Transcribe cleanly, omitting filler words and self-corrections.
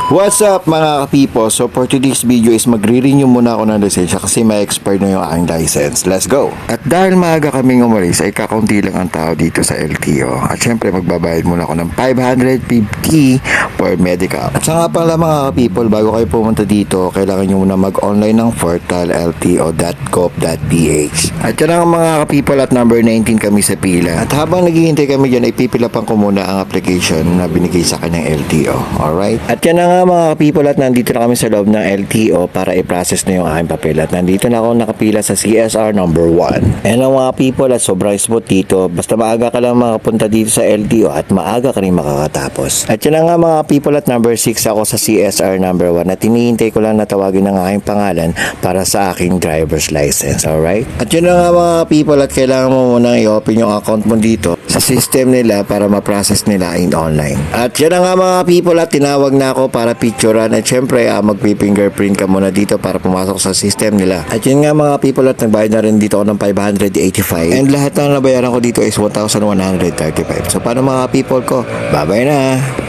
What's up mga ka-people? So for today's video is magre-renew muna ako ng lisensya kasi may expire na yung aking license. Let's go! At dahil maaga kaming umalis ay kakaunti lang ang tao dito sa LTO. At syempre magbabayad muna ako ng 550 for medical. At sa nga pala mga ka-people, bago kayo pumunta dito, kailangan nyo muna mag-online ng portal lto.gov.ph. At yan ang mga ka-people at number 19 kami sa pila. At habang naghihintay kami dyan ay pipilapan ko muna ang application na binigay sa kanyang LTO. Alright? At yan na nga mga people at nandito na kami sa loob ng LTO para i-process na yung aking papel at nandito na ako nakapila sa CSR number 1. And ang mga people at sobrang smooth dito, basta maaga ka lang makapunta dito sa LTO at maaga ka rin makakatapos. At yan na nga mga people at number 6 ako sa CSR number 1 at hinihintay ko lang na tawagin ang aking pangalan para sa aking driver's license. Alright? At yun na nga mga people at kailangan mo muna i-open yung account mo dito sa system nila para ma-process nila in online. At yan na nga mga people at tinawag na ako para picturean at syempre magpi-fingerprint ka muna dito para pumasok sa system nila. At yun nga mga people at nagbayad na rin dito ako ng 585 and lahat ng nabayaran ko dito is 1,135. So paano mga people ko? Bye bye na!